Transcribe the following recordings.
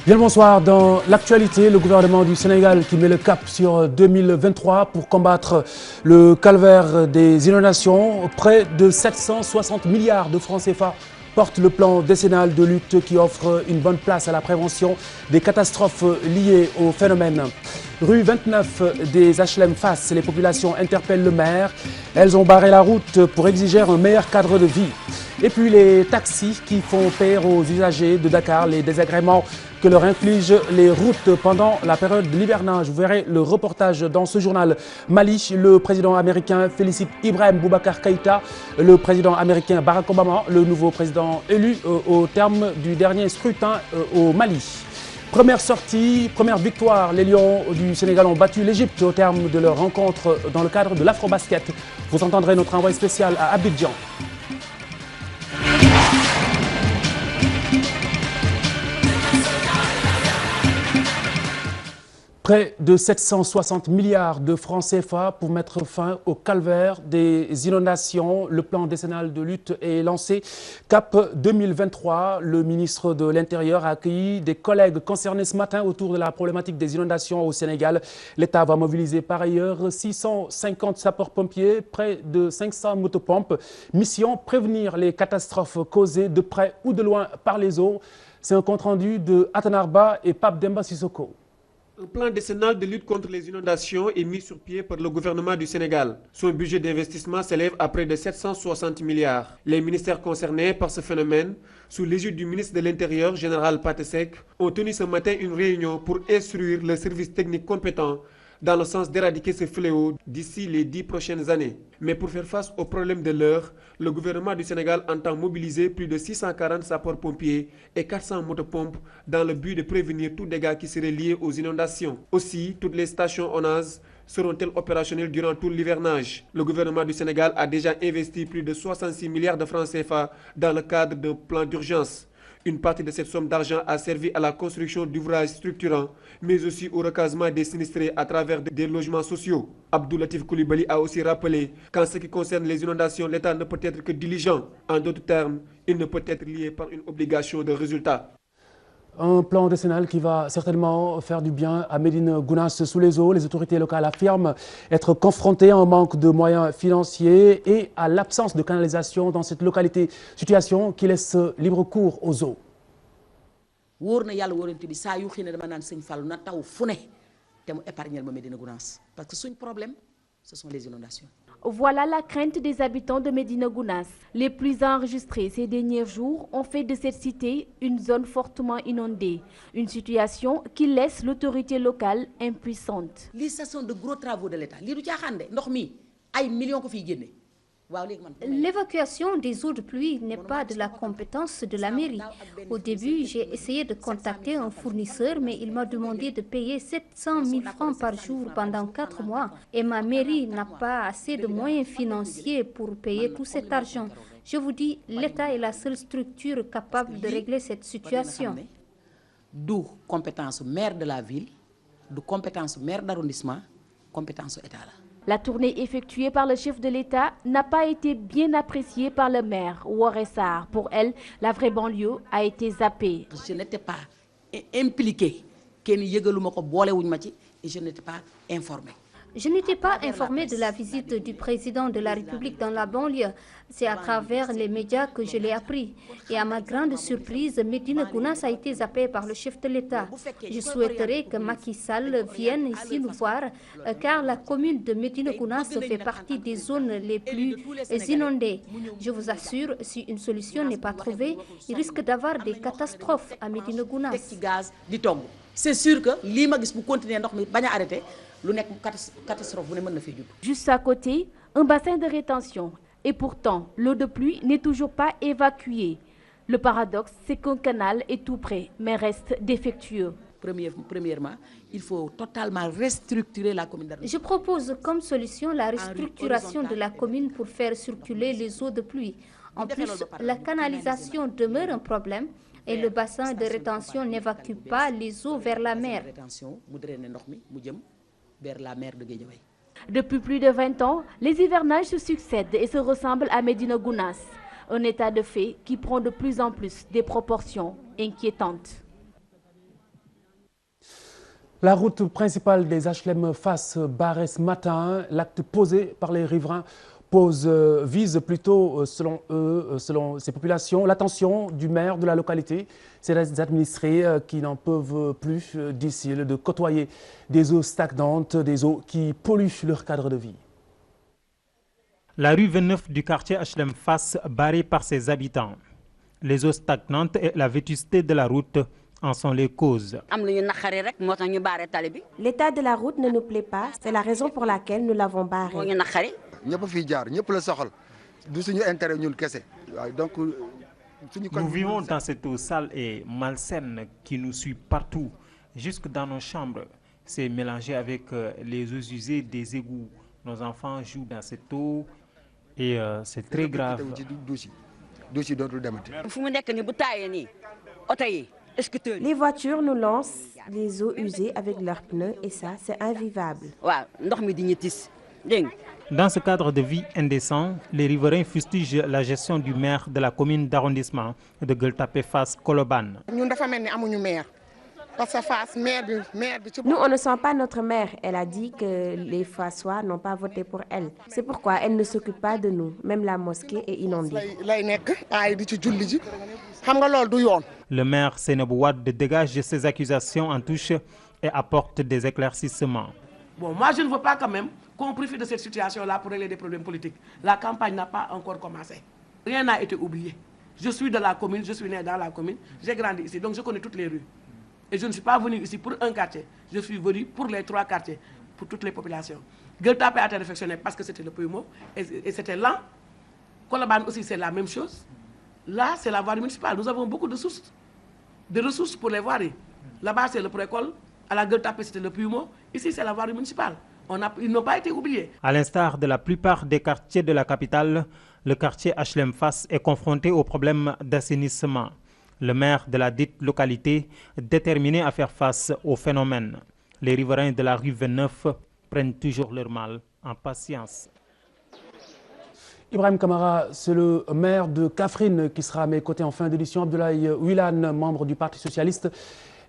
Bien le bonsoir. Dans l'actualité, le gouvernement du Sénégal qui met le cap sur 2023 pour combattre le calvaire des inondations. Près de 760 milliards de francs CFA porte le plan décennal de lutte qui offre une bonne place à la prévention des catastrophes liées au phénomène. Rue 29 des HLM Fass, les populations interpellent le maire. Elles ont barré la route pour exiger un meilleur cadre de vie. Et puis les taxis qui font payer aux usagers de Dakar les désagréments que leur infligent les routes pendant la période de l'hivernage. Vous verrez le reportage dans ce journal. Mali, le président américain félicite Ibrahim Boubacar Keïta, le président américain Barack Obama, le nouveau président élu au terme du dernier scrutin au Mali. Première sortie, première victoire, les Lions du Sénégal ont battu l'Égypte au terme de leur rencontre dans le cadre de l'Afrobasket. Vous entendrez notre envoyé spécial à Abidjan. Près de 760 milliards de francs CFA pour mettre fin au calvaire des inondations. Le plan décennal de lutte est lancé. Cap 2023, le ministre de l'Intérieur a accueilli des collègues concernés ce matin autour de la problématique des inondations au Sénégal. L'État va mobiliser par ailleurs 650 sapeurs-pompiers, près de 500 motopompes. Mission, prévenir les catastrophes causées de près ou de loin par les eaux. C'est un compte-rendu de Atanarba et Pape Demba Sissoko. Un plan décennal de lutte contre les inondations est mis sur pied par le gouvernement du Sénégal. Son budget d'investissement s'élève à près de 760 milliards. Les ministères concernés par ce phénomène, sous l'égide du ministre de l'Intérieur, général Pathé Seck, ont tenu ce matin une réunion pour instruire le service technique compétent dans le sens d'éradiquer ce fléau d'ici les 10 prochaines années. Mais pour faire face aux problèmes de l'heure, le gouvernement du Sénégal entend mobiliser plus de 640 sapeurs-pompiers et 400 motopompes dans le but de prévenir tout dégât qui serait lié aux inondations. Aussi, toutes les stations ONAS seront-elles opérationnelles durant tout l'hivernage. Le gouvernement du Sénégal a déjà investi plus de 66 milliards de francs CFA dans le cadre d'un plan d'urgence. Une partie de cette somme d'argent a servi à la construction d'ouvrages structurants, mais aussi au recasement des sinistrés à travers des logements sociaux. Abdou Latif Coulibaly a aussi rappelé qu'en ce qui concerne les inondations, l'État ne peut être que diligent. En d'autres termes, il ne peut être lié par une obligation de résultat. Un plan décennal qui va certainement faire du bien à Médine Gounass sous les eaux. Les autorités locales affirment être confrontées à un manque de moyens financiers et à l'absence de canalisation dans cette localité. Situation qui laisse libre cours aux eaux. Parce que son problème, ce sont les inondations. Voilà la crainte des habitants de Médine Gounass. Les pluies enregistrées ces derniers jours ont fait de cette cité une zone fortement inondée. Une situation qui laisse l'autorité locale impuissante. Ce sont de gros travaux de l'État. L'évacuation des eaux de pluie n'est pas de la compétence de la mairie. Au début, j'ai essayé de contacter un fournisseur, mais il m'a demandé de payer 700 000 francs par jour pendant 4 mois. Et ma mairie n'a pas assez de moyens financiers pour payer tout cet argent. Je vous dis, l'État est la seule structure capable de régler cette situation. D'où compétence maire de la ville, d'où compétence maire d'arrondissement, compétence État. La tournée effectuée par le chef de l'État n'a pas été bien appréciée par le maire Ouaressar. Pour elle, la vraie banlieue a été zappée. Je n'étais pas impliquée, et je n'étais pas informée. Je n'étais pas informée de la visite du président de la République dans la banlieue. C'est à travers les médias que je l'ai appris. Et à ma grande surprise, Médine Gounass a été zappée par le chef de l'État. Je souhaiterais que Macky Sall vienne ici nous voir, car la commune de Médine Gounass fait partie des zones les plus inondées. Je vous assure, si une solution n'est pas trouvée, il risque d'avoir des catastrophes à Médine Gounass. C'est sûr que ce que je continuer à arrêter. Juste à côté, un bassin de rétention. Et pourtant, l'eau de pluie n'est toujours pas évacuée. Le paradoxe, c'est qu'un canal est tout prêt, mais reste défectueux. Premièrement, il faut totalement restructurer la commune d'arrondissement. Je propose comme solution la restructuration de la commune pour faire circuler les eaux de pluie. En plus, la canalisation demeure un problème et le bassin de rétention n'évacue pas les eaux vers la mer. Depuis plus de 20 ans, les hivernages se succèdent et se ressemblent à Médine Gounass. Un état de fait qui prend de plus en plus des proportions inquiétantes. La route principale des HLM Fass barrée ce matin. L'acte posé par les riverains vise plutôt, selon ces populations, l'attention du maire de la localité. C'est les administrés qui n'en peuvent plus, disent-ils, de côtoyer des eaux stagnantes, des eaux qui polluent leur cadre de vie. La rue 29 du quartier HLM Fass barrée par ses habitants. Les eaux stagnantes et la vétusté de la route en sont les causes. L'état de la route ne nous plaît pas, c'est la raison pour laquelle nous l'avons barrée. Nous vivons dans cette eau sale et malsaine qui nous suit partout, jusque dans nos chambres. C'est mélangé avec les eaux usées des égouts. Nos enfants jouent dans cette eau et c'est très grave. Les voitures nous lancent les eaux usées avec leurs pneus et ça, c'est invivable. Dans ce cadre de vie indécent, les riverains fustigent la gestion du maire de la commune d'arrondissement de Gueule Tapée Fass Colobane. Nous, on ne sent pas notre mère. Elle a dit que les Fassois n'ont pas voté pour elle. C'est pourquoi elle ne s'occupe pas de nous. Même la mosquée est inondée. Le maire Seynabou Wade dégage ses accusations en touche et apporte des éclaircissements. Bon, moi je ne veux pas quand même qu'on profite de cette situation-là pour régler des problèmes politiques. La campagne n'a pas encore commencé. Rien n'a été oublié. Je suis de la commune, je suis né dans la commune, j'ai grandi ici, donc je connais toutes les rues. Et je ne suis pas venu ici pour un quartier, je suis venu pour les 3 quartiers, pour toutes les populations. Gueule Tapée a été réfectionné parce que c'était le Pumo et c'était lent. Colobane aussi c'est la même chose. Là c'est la voirie municipale, nous avons beaucoup de ressources pour les voiries. Là-bas c'est le Précole, à la Gueule Tapée c'était le Pumo, ici c'est la voirie municipale. Ils n'ont pas été oubliés. À l'instar de la plupart des quartiers de la capitale, le quartier HLM Fass est confronté aux problèmes d'assainissement. Le maire de la dite localité est déterminé à faire face au phénomène. Les riverains de la rue 29 prennent toujours leur mal en patience. Ibrahim Kamara, c'est le maire de Kaffrine qui sera à mes côtés en fin d'édition. Abdoulaye Wilane, membre du Parti socialiste,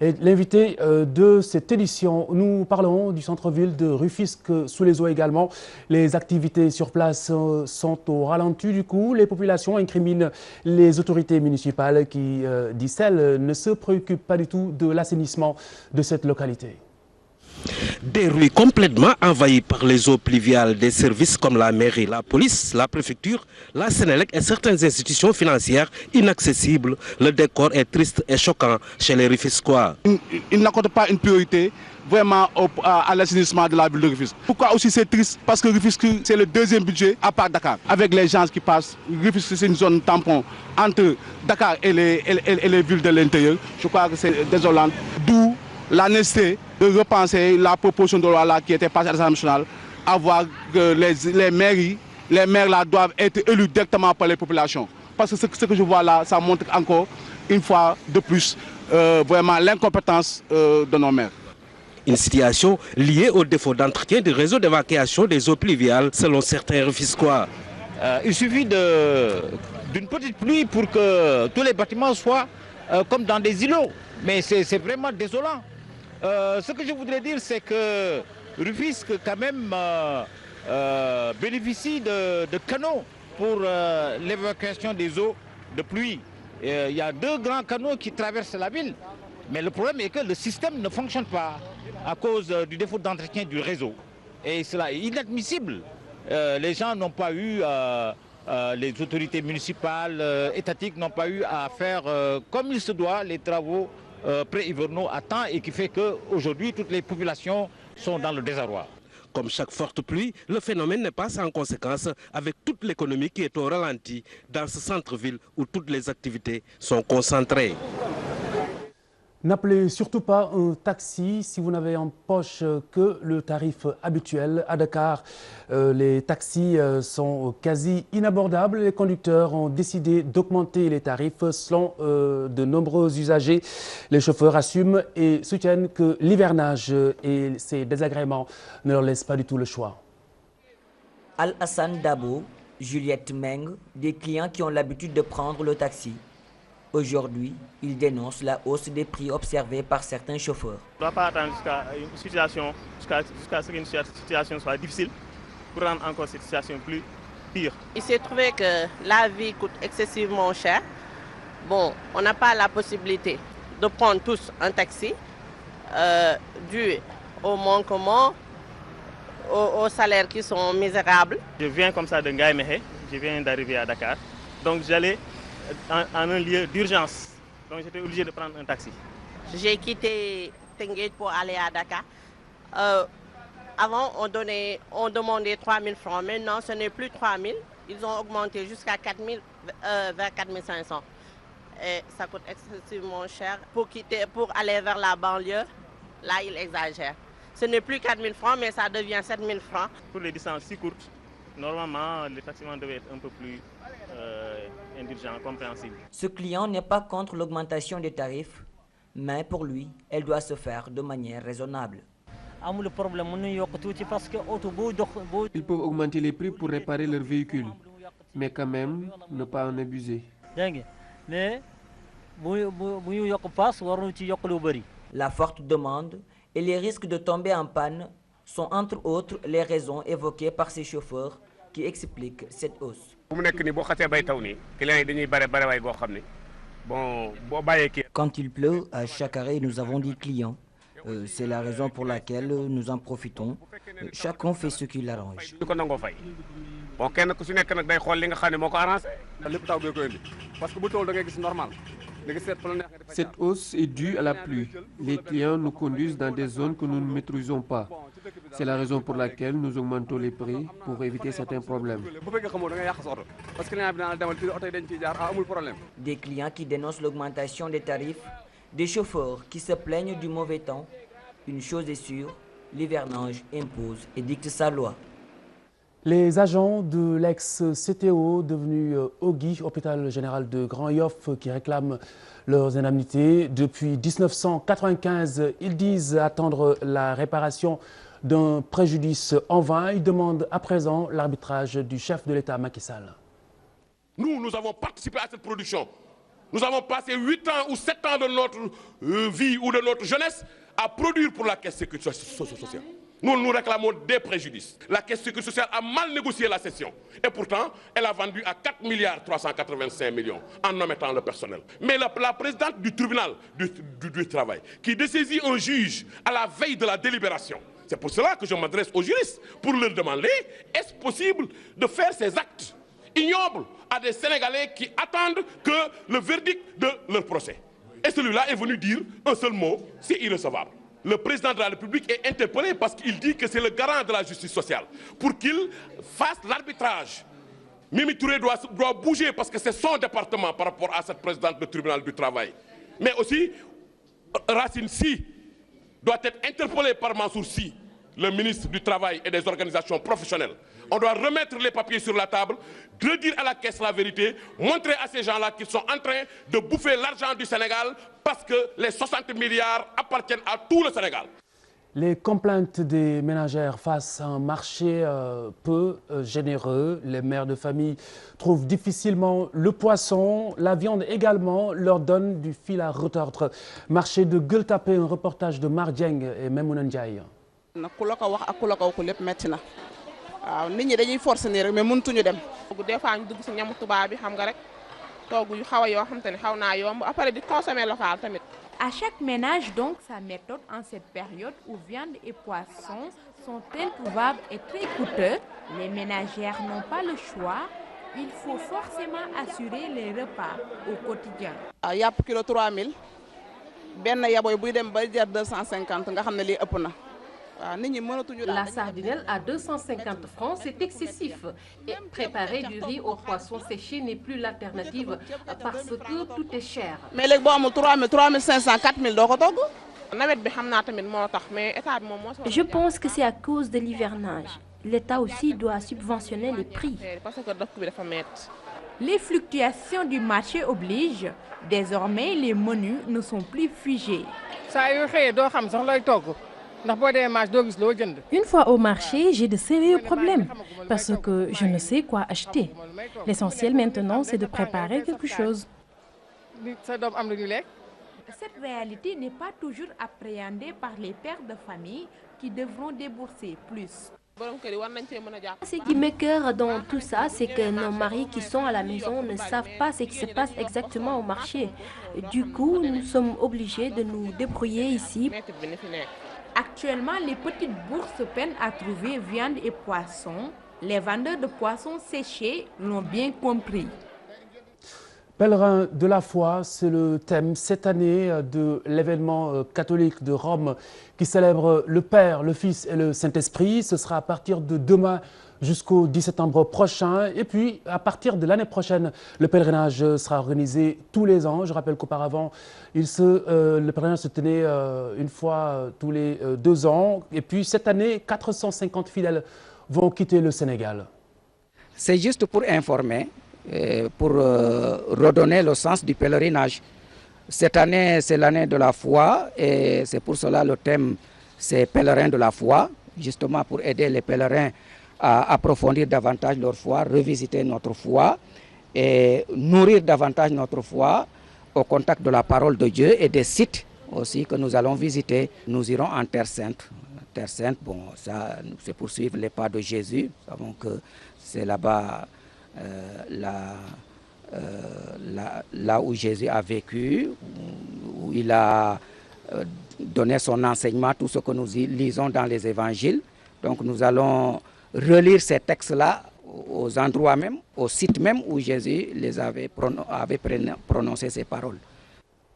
est l'invité de cette édition. Nous parlons du centre-ville de Rufisque sous les eaux également. Les activités sur place sont au ralenti du coup. Les populations incriminent les autorités municipales qui, disent-elles, ne se préoccupent pas du tout de l'assainissement de cette localité. Des rues complètement envahies par les eaux pluviales des services comme la mairie, la police, la préfecture, la Sénélec et certaines institutions financières inaccessibles. Le décor est triste et choquant chez les Rufisquois. Ils n'accordent pas une priorité vraiment à l'assainissement de la ville de Rufisque. Pourquoi aussi c'est triste? Parce que Rufisque c'est le 2e budget à part Dakar. Avec les gens qui passent, Rufisque c'est une zone tampon entre Dakar et les villes de l'intérieur. Je crois que c'est désolant. D'où la nécessité de repenser la proposition de loi là qui était passée à l'Assemblée nationale, à voir que les maires là doivent être élus directement par les populations. Parce que ce que je vois là, ça montre encore une fois de plus vraiment l'incompétence de nos maires. Une situation liée au défaut d'entretien du réseau d'évacuation des eaux pluviales selon certains Rufisquois. Il suffit d'une petite pluie pour que tous les bâtiments soient comme dans des îlots. Mais c'est vraiment désolant. Ce que je voudrais dire, c'est que Rufisque quand même bénéficie de canaux pour l'évacuation des eaux de pluie. Il y a 2 grands canaux qui traversent la ville. Mais le problème est que le système ne fonctionne pas à cause du défaut d'entretien du réseau. Et cela est inadmissible. Les gens n'ont pas eu, les autorités municipales, étatiques n'ont pas eu à faire comme il se doit les travaux pré-hivernaux à temps et qui fait qu'aujourd'hui toutes les populations sont dans le désarroi. Comme chaque forte pluie, le phénomène n'est pas sans conséquence avec toute l'économie qui est au ralenti dans ce centre-ville où toutes les activités sont concentrées. N'appelez surtout pas un taxi si vous n'avez en poche que le tarif habituel. À Dakar, les taxis sont quasi inabordables. Les conducteurs ont décidé d'augmenter les tarifs selon de nombreux usagers. Les chauffeurs assument et soutiennent que l'hivernage et ses désagréments ne leur laissent pas du tout le choix. Al-Hassan Dabo, Juliette Meng, des clients qui ont l'habitude de prendre le taxi. Aujourd'hui, il dénonce la hausse des prix observée par certains chauffeurs. On ne doit pas attendre jusqu'à ce qu'une situation soit difficile pour rendre encore cette situation plus pire. Il s'est trouvé que la vie coûte excessivement cher. Bon, on n'a pas la possibilité de prendre tous un taxi dû au manquement, aux salaires qui sont misérables. Je viens comme ça de Ngaïmehé, je viens d'arriver à Dakar. Donc j'allais en un lieu d'urgence. Donc j'étais obligé de prendre un taxi. J'ai quitté Tenguet pour aller à Dakar. Avant, on demandait 3 000 francs. Maintenant, ce n'est plus 3 000. Ils ont augmenté jusqu'à 4 000, vers 4 500. Et ça coûte excessivement cher. Pour aller vers la banlieue, là, ils exagèrent. Ce n'est plus 4 000 francs, mais ça devient 7 000 francs. Pour les distances si courtes, normalement, les taximans devaient être un peu plus indulgents, compréhensibles. Ce client n'est pas contre l'augmentation des tarifs, mais pour lui, elle doit se faire de manière raisonnable. Ils peuvent augmenter les prix pour réparer leurs véhicules, mais quand même ne pas en abuser. La forte demande et les risques de tomber en panne sont entre autres les raisons évoquées par ces chauffeurs qui expliquent cette hausse. Quand il pleut, à chaque arrêt, nous avons des clients. C'est la raison pour laquelle nous en profitons. Chacun fait ce qui l'arrange. Cette hausse est due à la pluie. Les clients nous conduisent dans des zones que nous ne maîtrisons pas. C'est la raison pour laquelle nous augmentons les prix pour éviter certains problèmes. Des clients qui dénoncent l'augmentation des tarifs, des chauffeurs qui se plaignent du mauvais temps. Une chose est sûre, l'hivernage impose et dicte sa loi. Les agents de l'ex-CTO devenu OGI, hôpital général de Grand Yoff, qui réclament leurs indemnités. Depuis 1995, ils disent attendre la réparation d'un préjudice en vain. Ils demandent à présent l'arbitrage du chef de l'État, Macky Sall. Nous avons participé à cette production. Nous avons passé 8 ans ou 7 ans de notre vie ou de notre jeunesse à produire pour la Caisse de sécurité sociale. Nous réclamons des préjudices. La Caisse de sécurité sociale a mal négocié la cession. Et pourtant, elle a vendu à 4 385 millions en omettant le personnel. Mais la présidente du tribunal du travail, qui dessaisit un juge à la veille de la délibération, c'est pour cela que je m'adresse aux juristes pour leur demander, est-ce possible de faire ces actes ignobles à des Sénégalais qui attendent que le verdict de leur procès. Et celui-là est venu dire un seul mot, c'est irrecevable. Le président de la République est interpellé parce qu'il dit que c'est le garant de la justice sociale. Pour qu'il fasse l'arbitrage, Mimi Touré doit bouger parce que c'est son département par rapport à cette présidente du tribunal du travail. Mais aussi, Racine Sy doit être interpellé par Mansour Sy, le ministre du Travail et des organisations professionnelles. On doit remettre les papiers sur la table, redire à la Caisse la vérité, montrer à ces gens-là qu'ils sont en train de bouffer l'argent du Sénégal parce que les 60 milliards appartiennent à tout le Sénégal. Les complaintes des ménagères face à un marché peu généreux. Les mères de famille trouvent difficilement le poisson. La viande également leur donne du fil à retordre. Marché de Gueule Tapée, un reportage de Mar Dieng et Memouna Ndiaye. waaw nit ñi dañuy forcer nii rek mais mëntuñu dem. des fois ñu dugg si ñamu tubaab bi xam nga rek togg yu xaw a yoo xam te ne xaw naa yomb après di consommer local tamit. À chaque ménage donc sa méthode en cette période où viande et poissons sont introuvables et très coûteux. Les ménagères n'ont pas le choix. Il faut forcément assurer les repas au quotidien. waaw yàpp kilo 3000 benn yaboy buy dem ba jar 250 nga xam ne lii ëpp na. La sardinelle à 250 francs, c'est excessif. Et préparer du riz au poisson séché n'est plus l'alternative parce que tout est cher. Mais les bois 3000, 3500, 4000 doo ko togg. Je pense que c'est à cause de l'hivernage. L'État aussi doit subventionner les prix. Les fluctuations du marché obligent. Désormais, les menus ne sont plus figés. Une fois au marché, j'ai de sérieux problèmes parce que je ne sais quoi acheter. L'essentiel maintenant, c'est de préparer quelque chose. Cette réalité n'est pas toujours appréhendée par les pères de famille qui devront débourser plus. Ce qui m'écoeure dans tout ça, c'est que nos maris qui sont à la maison ne savent pas ce qui se passe exactement au marché. Du coup, nous sommes obligés de nous débrouiller ici. Actuellement, les petites bourses peinent à trouver viande et poissons. Les vendeurs de poissons séchés l'ont bien compris. Pèlerins de la foi, c'est le thème cette année de l'événement catholique de Rome qui célèbre le Père, le Fils et le Saint-Esprit. Ce sera à partir de demain jusqu'au 10 septembre prochain. Et puis, à partir de l'année prochaine, le pèlerinage sera organisé tous les ans. Je rappelle qu'auparavant, le pèlerinage se tenait une fois tous les 2 ans. Et puis, cette année, 450 fidèles vont quitter le Sénégal. C'est juste pour informer, pour redonner le sens du pèlerinage. Cette année, c'est l'année de la foi et c'est pour cela le thème, c'est pèlerins de la foi, justement pour aider les pèlerins à approfondir davantage leur foi, revisiter notre foi et nourrir davantage notre foi au contact de la parole de Dieu et des sites aussi que nous allons visiter. Nous irons en Terre Sainte. Terre Sainte, bon, ça, c'est pour suivre les pas de Jésus. Nous savons que c'est là-bas là où Jésus a vécu, où il a donné son enseignement, tout ce que nous lisons dans les évangiles. Donc nous allons relire ces textes-là aux endroits même, aux sites même où Jésus avait prononcé ces paroles.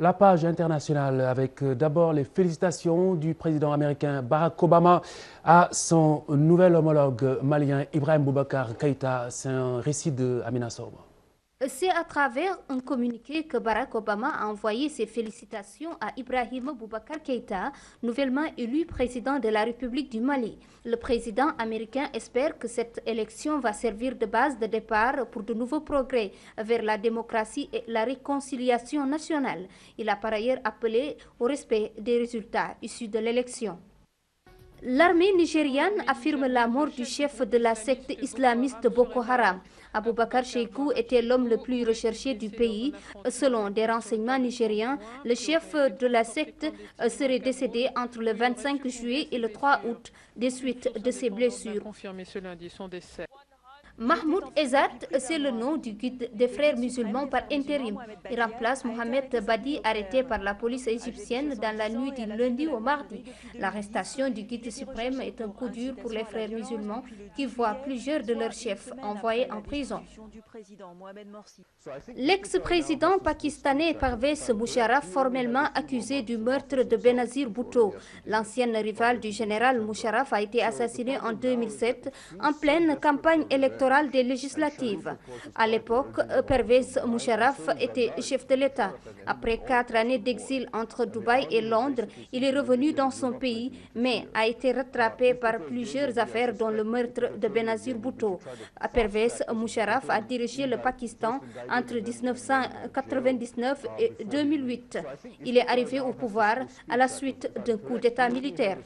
La page internationale avec d'abord les félicitations du président américain Barack Obama à son nouvel homologue malien Ibrahim Boubacar Keïta. C'est un récit de Amina Sow. C'est à travers un communiqué que Barack Obama a envoyé ses félicitations à Ibrahim Boubacar Keïta, nouvellement élu président de la République du Mali. Le président américain espère que cette élection va servir de base de départ pour de nouveaux progrès vers la démocratie et la réconciliation nationale. Il a par ailleurs appelé au respect des résultats issus de l'élection. L'armée nigériane affirme la mort du chef de la secte islamiste Boko Haram. Aboubakar Cheikhou était l'homme le plus recherché du pays. Selon des renseignements nigériens, le chef de la secte serait décédé entre le 25 juillet et le 3 août des suites de ses blessures. Mahmoud Ezzat, c'est le nom du guide des frères musulmans par intérim. Il remplace Mohamed Badi, arrêté par la police égyptienne dans la nuit du lundi au mardi. L'arrestation du guide suprême est un coup dur pour les frères musulmans qui voient plusieurs de leurs chefs envoyés en prison. L'ex-président pakistanais Parvez Musharraf, formellement accusé du meurtre de Benazir Bhutto. L'ancienne rivale du général Musharraf a été assassinée en 2007 en pleine campagne électorale des législatives. À l'époque, Pervez Musharraf était chef de l'État. Après 4 années d'exil entre Dubaï et Londres, il est revenu dans son pays, mais a été rattrapé par plusieurs affaires dont le meurtre de Benazir Bhutto. Pervez Musharraf a dirigé le Pakistan entre 1999 et 2008. Il est arrivé au pouvoir à la suite d'un coup d'État militaire.